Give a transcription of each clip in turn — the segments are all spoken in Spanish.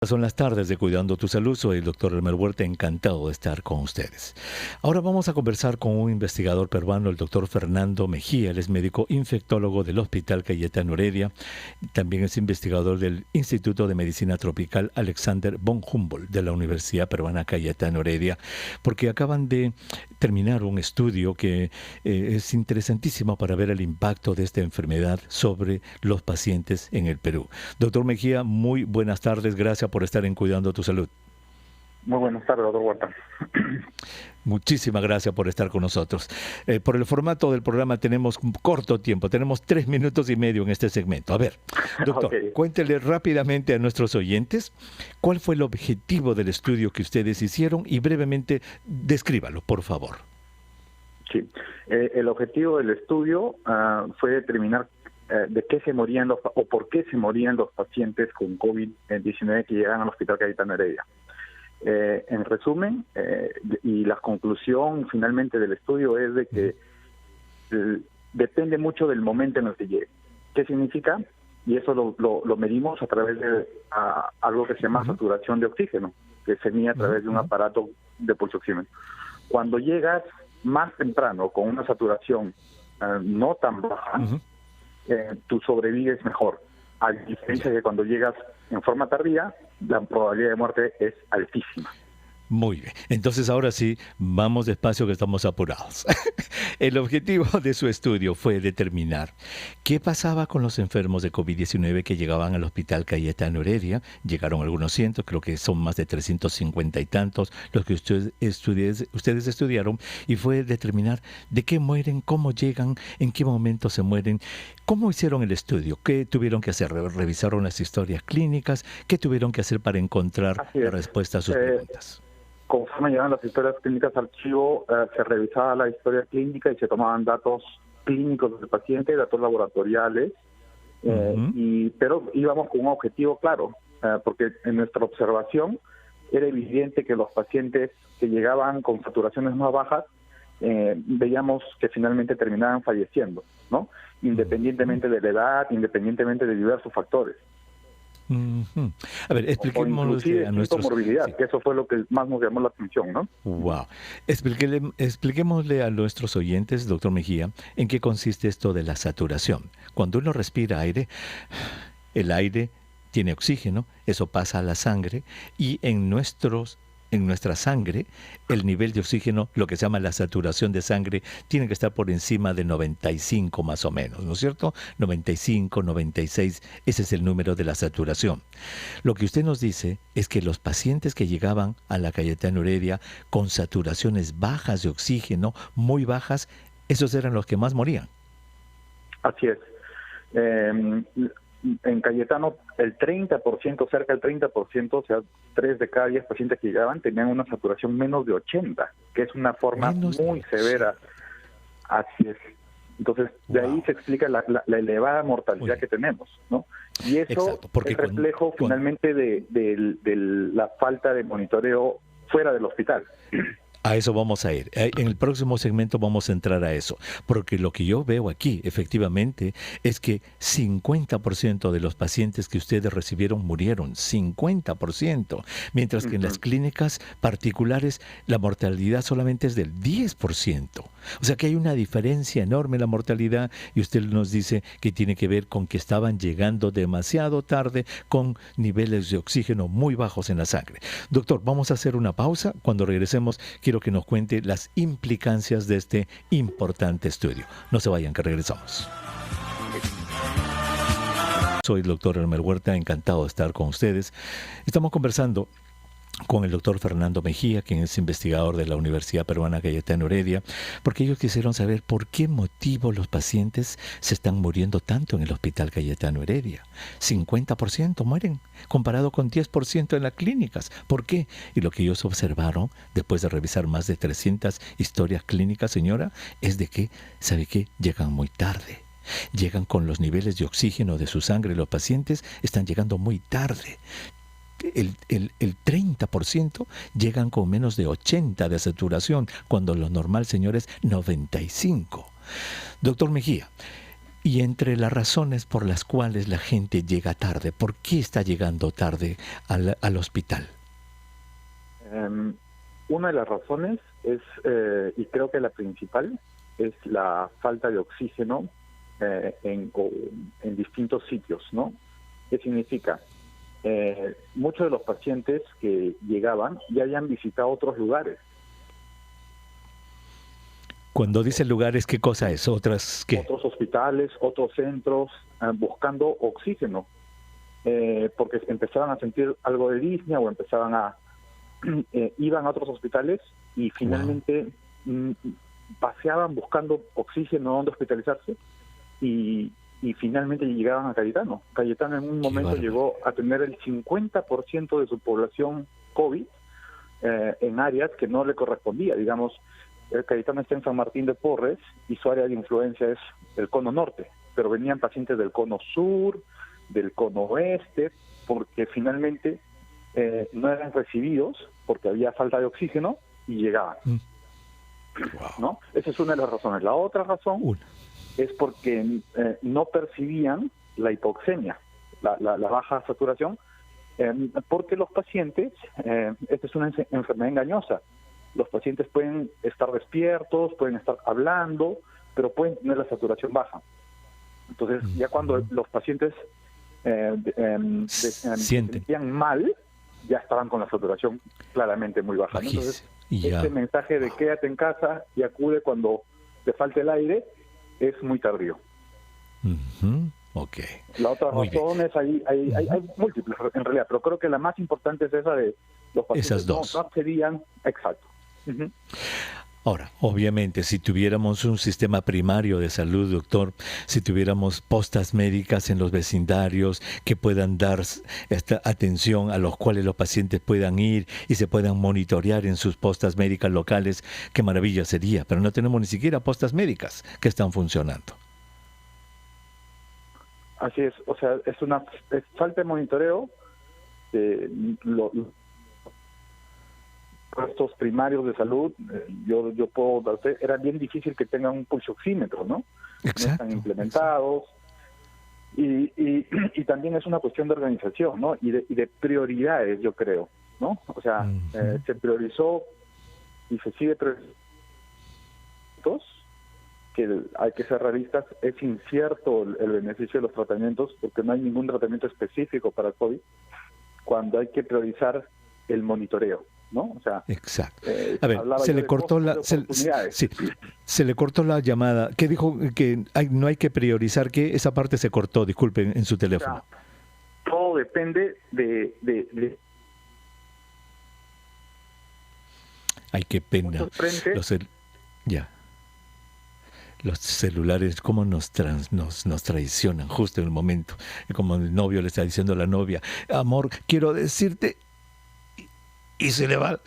Son las tardes de Cuidando tu Salud. Soy el doctor Elmer Huerta, encantado de estar con ustedes. Ahora vamos a conversar con un investigador peruano, el doctor Fernando Mejía. Él es médico infectólogo del Hospital Cayetano Heredia. También es investigador del Instituto de Medicina Tropical Alexander von Humboldt de la Universidad Peruana Cayetano Heredia, porque acaban de terminar un estudio que es interesantísimo para ver el impacto de esta enfermedad sobre los pacientes en el Perú. Doctor Mejía, muy buenas tardes. Gracias por estar en Cuidando tu Salud. Muy buenas tardes, doctor Huerta. Muchísimas gracias por estar con nosotros. Por el formato del programa tenemos un corto tiempo, tenemos 3 minutos y medio en este segmento. A ver, doctor, Cuéntele rápidamente a nuestros oyentes cuál fue el objetivo del estudio que ustedes hicieron y brevemente descríbalo, por favor. Sí, el objetivo del estudio fue determinar de qué se morían o por qué se morían los pacientes con COVID-19 que llegan al Hospital Cayetano Heredia. En resumen, y la conclusión finalmente del estudio es de que depende mucho del momento en el que llegue. ¿Qué significa? Y eso lo medimos a través de algo que se llama saturación de oxígeno, que se mide a través de un aparato de pulsoxímetro. Cuando llegas más temprano con una saturación no tan baja, tú sobrevives mejor. A diferencia de cuando llegas en forma tardía, la probabilidad de muerte es altísima. Muy bien. Entonces ahora sí, vamos despacio que estamos apurados. El objetivo de su estudio fue determinar qué pasaba con los enfermos de COVID-19 que llegaban al Hospital Cayetano Heredia. Llegaron algunos cientos, creo que son más de 350 y tantos los que ustedes estudiaron, y fue determinar de qué mueren, cómo llegan, en qué momento se mueren. ¿Cómo hicieron el estudio? ¿Qué tuvieron que hacer? ¿Revisaron las historias clínicas? ¿Qué tuvieron que hacer para encontrar la respuesta a sus preguntas? Conforme llegaban las historias clínicas al archivo, se revisaba la historia clínica y se tomaban datos clínicos del paciente, datos laboratoriales, pero íbamos con un objetivo claro, porque en nuestra observación era evidente que los pacientes que llegaban con saturaciones más bajas, veíamos que finalmente terminaban falleciendo, ¿no? Independientemente de la edad, independientemente de diversos factores. A ver, expliquémosle a nuestros... morbilidad, sí, que eso fue lo que más nos llamó la atención, ¿no? Wow. Expliquémosle a nuestros oyentes, doctor Mejía, en qué consiste esto de la saturación. Cuando uno respira aire, el aire tiene oxígeno, eso pasa a la sangre, y en nuestra sangre, el nivel de oxígeno, lo que se llama la saturación de sangre, tiene que estar por encima de 95 más o menos, ¿no es cierto? 95, 96, ese es el número de la saturación. Lo que usted nos dice es que los pacientes que llegaban a la Cayetano Heredia con saturaciones bajas de oxígeno, muy bajas, esos eran los que más morían. Así es. En Cayetano, el 30%, cerca del 30%, o sea, 3 de cada 10 pacientes que llegaban tenían una saturación menos de 80, que es una forma muy severa. Así es. Entonces, de ahí se explica la elevada mortalidad que tenemos, ¿no? Y eso es reflejo finalmente de la falta de monitoreo fuera del hospital. A eso vamos a ir. En el próximo segmento vamos a entrar a eso, porque lo que yo veo aquí, efectivamente, es que 50% de los pacientes que ustedes recibieron murieron, 50%, mientras que en las clínicas particulares la mortalidad solamente es del 10%. O sea que hay una diferencia enorme en la mortalidad, y usted nos dice que tiene que ver con que estaban llegando demasiado tarde con niveles de oxígeno muy bajos en la sangre. Doctor, vamos a hacer una pausa. Cuando regresemos, quiero que nos cuente las implicancias de este importante estudio. No se vayan, que regresamos. Soy el doctor Elmer Huerta, encantado de estar con ustedes. Estamos conversando con el doctor Fernando Mejía, quien es investigador de la Universidad Peruana Cayetano Heredia, porque ellos quisieron saber por qué motivo los pacientes se están muriendo tanto en el Hospital Cayetano Heredia. 50% mueren, comparado con 10% en las clínicas. ¿Por qué? Y lo que ellos observaron, después de revisar más de 300 historias clínicas, señora, es de que, ¿sabe qué? Llegan muy tarde. Llegan con los niveles de oxígeno de su sangre. Los pacientes están llegando muy tarde. El 30% llegan con menos de 80 de saturación, cuando lo normal, señores, 95. Doctor Mejía, Y entre las razones por las cuales la gente llega tarde, ¿por qué está llegando tarde al hospital? Una de las razones es, y creo que la principal, es la falta de oxígeno en distintos sitios, ¿no? ¿Qué significa? Muchos de los pacientes que llegaban ya habían visitado otros lugares. Cuando dice lugares, ¿qué cosa es? ¿Otras qué? Otros hospitales, otros centros, buscando oxígeno, porque empezaban a sentir algo de disnea o empezaban a... iban a otros hospitales y finalmente paseaban buscando oxígeno donde hospitalizarse y finalmente llegaban a Cayetano. Cayetano en un momento llegó a tener el 50% de su población COVID en áreas que no le correspondía. Digamos, Cayetano está en San Martín de Porres y su área de influencia es el cono norte, pero venían pacientes del cono sur, del cono oeste, porque finalmente no eran recibidos porque había falta de oxígeno y llegaban. ¿No? Esa es una de las razones. La otra razón es porque no percibían la hipoxemia, la baja saturación, porque los pacientes, esta es una enfermedad engañosa, los pacientes pueden estar despiertos, pueden estar hablando, pero pueden tener la saturación baja. Entonces, ya cuando los pacientes se sentían mal, ya estaban con la saturación claramente muy baja, ¿no? Entonces, este mensaje de quédate en casa y acude cuando te falte el aire es muy tardío. Okay. La otra razón es, hay múltiples en realidad, pero creo que la más importante es esa de los pacientes. Esas dos. No accedían, exacto. Ahora, obviamente, si tuviéramos un sistema primario de salud, doctor, si tuviéramos postas médicas en los vecindarios que puedan dar esta atención a los cuales los pacientes puedan ir y se puedan monitorear en sus postas médicas locales, qué maravilla sería. Pero no tenemos ni siquiera postas médicas que están funcionando. Así es, o sea, es falta de monitoreo. Puestos primarios de salud, yo puedo darte, era bien difícil que tengan un pulsoxímetro, ¿no? Exacto. No están implementados. Y también es una cuestión de organización, ¿no? Y de prioridades, yo creo, ¿no? O sea, se priorizó y se sigue priorizando, que hay que ser realistas, es incierto el beneficio de los tratamientos porque no hay ningún tratamiento específico para COVID, cuando hay que priorizar el monitoreo, ¿no? O sea, exacto. A ver, se le cortó se le cortó la llamada. ¿Qué dijo? Que no hay que priorizar, que esa parte se cortó, disculpen, en su teléfono. O sea, todo depende de Ay, qué pena. Los celulares, cómo nos traicionan justo en el momento. Como el novio le está diciendo a la novia, amor, quiero decirte... Y se le va.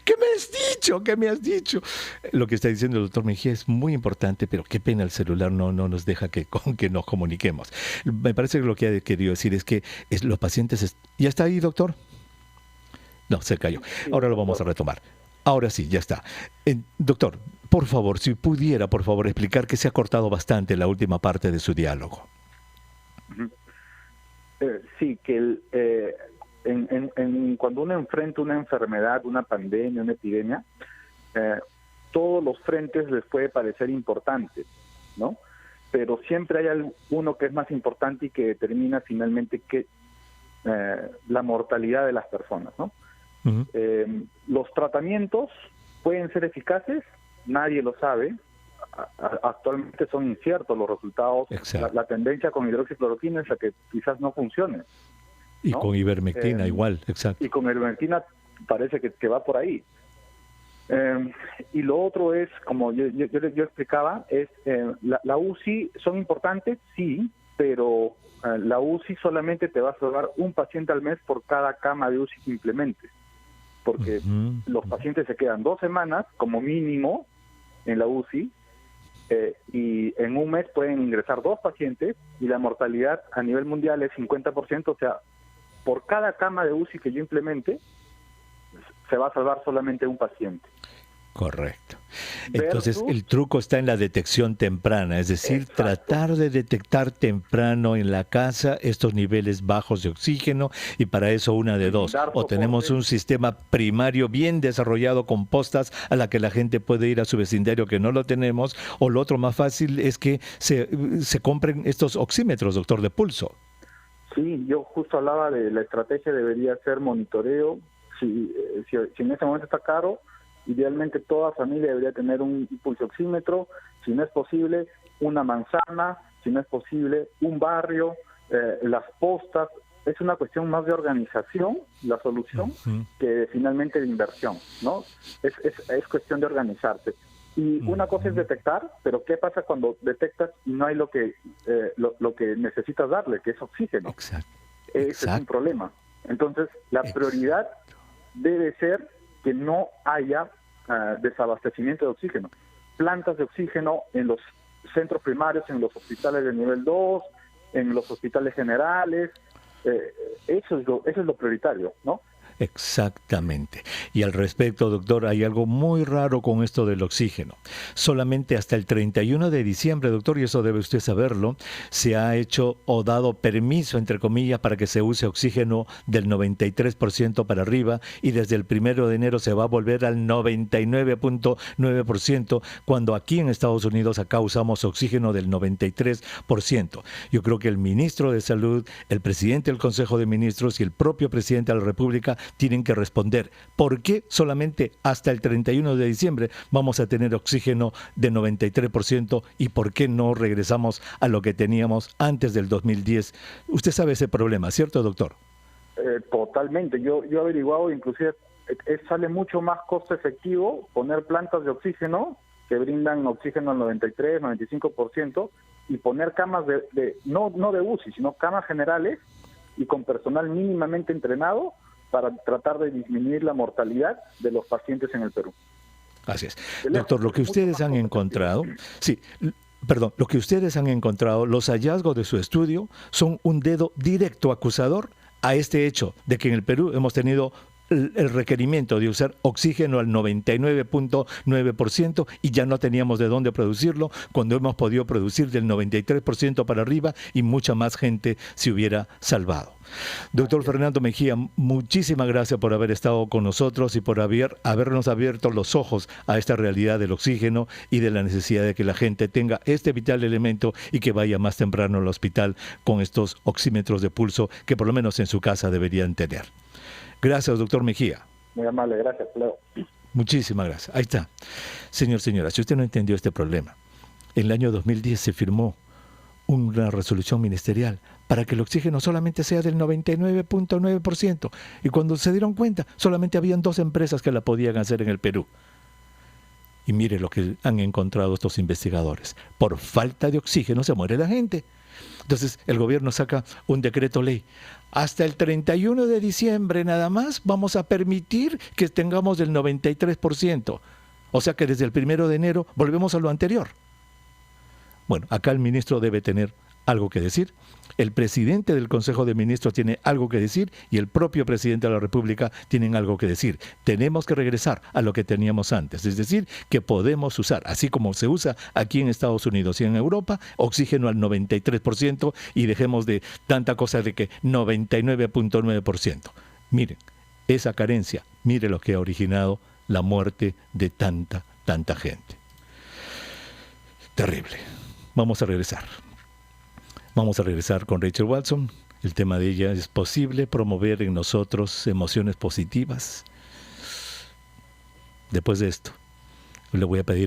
¿Qué me has dicho? ¿Qué me has dicho? Lo que está diciendo el doctor Mejía es muy importante, pero qué pena el celular no nos deja que nos comuniquemos. Me parece que lo que ha querido decir es que los pacientes... ¿Ya está ahí, doctor? No, se cayó. Ahora lo vamos a retomar. Ahora sí, ya está. Doctor, por favor, si pudiera, por favor, explicar que se ha cortado bastante la última parte de su diálogo. Sí, que cuando uno enfrenta una enfermedad, una pandemia, una epidemia, todos los frentes les puede parecer importante, ¿no? Pero siempre hay uno que es más importante y que determina finalmente la mortalidad de las personas, ¿no? Los tratamientos pueden ser eficaces, nadie lo sabe. Actualmente son inciertos los resultados. La tendencia con hidroxicloroquina es la que quizás no funcione. Y ¿no? Con ivermectina igual, exacto. Y con ivermectina parece que va por ahí. Y lo otro es, como yo explicaba, es la UCI son importantes, sí, pero la UCI solamente te va a salvar un paciente al mes por cada cama de UCI que implementes, porque los pacientes se quedan 2 semanas como mínimo en la UCI, y en un mes pueden ingresar 2 pacientes y la mortalidad a nivel mundial es 50%, o sea, por cada cama de UCI que yo implemente se va a salvar solamente un paciente. Correcto. Entonces, versus, el truco está en la detección temprana, es decir, exacto, tratar de detectar temprano en la casa estos niveles bajos de oxígeno, y para eso una de dos: dar o tenemos soporte. un sistema primario bien desarrollado con postas a la que la gente puede ir a su vecindario, que no lo tenemos, o lo otro más fácil es que se compren estos oxímetros, doctor, de pulso. Sí, yo justo hablaba de la estrategia, debería ser monitoreo. Si en ese momento está caro, idealmente toda familia debería tener un pulsoxímetro. Si no es posible, una manzana. Si no es posible, un barrio, las postas. Es una cuestión más de organización, la solución, Ujú, que finalmente de inversión, ¿no? Es cuestión de organizarse. Y una cosa es ujú. detectar, pero ¿qué pasa cuando detectas y no hay lo que necesitas darle, que es oxígeno? Exacto, Ese es un exacto, problema. Entonces, la prioridad exacto. debe ser que no haya desabastecimiento de oxígeno. Plantas de oxígeno en los centros primarios, en los hospitales de nivel 2, en los hospitales generales. Eso es lo prioritario, ¿no? Exactamente. Y al respecto, doctor, hay algo muy raro con esto del oxígeno. Solamente hasta el 31 de diciembre, doctor, y eso debe usted saberlo, se ha hecho o dado permiso, entre comillas, para que se use oxígeno del 93% para arriba, y desde el 1 de enero se va a volver al 99.9%, cuando aquí en Estados Unidos acá usamos oxígeno del 93%. Yo creo que el ministro de Salud, el presidente del Consejo de Ministros y el propio presidente de la República tienen que responder por qué solamente hasta el 31 de diciembre vamos a tener oxígeno de 93% y por qué no regresamos a lo que teníamos antes del 2010. Usted sabe ese problema, ¿cierto, doctor? Totalmente. Yo he averiguado, inclusive sale mucho más costo efectivo poner plantas de oxígeno que brindan oxígeno al 93, 95%, y poner camas no de UCI, sino camas generales y con personal mínimamente entrenado para tratar de disminuir la mortalidad de los pacientes en el Perú. Así es. De Doctor, lejos, lo que es mucho ustedes más han costo efectivo. encontrado, sí, perdón, lo que ustedes han encontrado, los hallazgos de su estudio son un dedo directo acusador a este hecho de que en el Perú hemos tenido el requerimiento de usar oxígeno al 99.9% y ya no teníamos de dónde producirlo, cuando hemos podido producir del 93% para arriba y mucha más gente se hubiera salvado. Doctor Fernando Mejía, muchísimas gracias por haber estado con nosotros y por habernos abierto los ojos a esta realidad del oxígeno y de la necesidad de que la gente tenga este vital elemento y que vaya más temprano al hospital con estos oxímetros de pulso que por lo menos en su casa deberían tener. Gracias, doctor Mejía. Muy amable, gracias, Leo. Muchísimas gracias. Ahí está. Señora, si usted no entendió este problema, en el año 2010 se firmó una resolución ministerial para que el oxígeno solamente sea del 99.9%. Y cuando se dieron cuenta, solamente habían 2 empresas que la podían hacer en el Perú. Y mire lo que han encontrado estos investigadores. Por falta de oxígeno se muere la gente. Entonces el gobierno saca un decreto ley. Hasta el 31 de diciembre nada más vamos a permitir que tengamos el 93%. O sea que desde el 1 de enero volvemos a lo anterior. Bueno, acá el ministro debe tener algo que decir, el presidente del Consejo de Ministros tiene algo que decir y el propio presidente de la República tienen algo que decir. Tenemos que regresar a lo que teníamos antes, es decir, que podemos usar, así como se usa aquí en Estados Unidos y en Europa, oxígeno al 93% y dejemos de tanta cosa de que 99.9%. Miren, esa carencia, mire lo que ha originado la muerte de tanta gente. Terrible. Vamos a regresar. Vamos a regresar con Rachel Watson. El tema de ella es posible promover en nosotros emociones positivas. Después de esto, le voy a pedir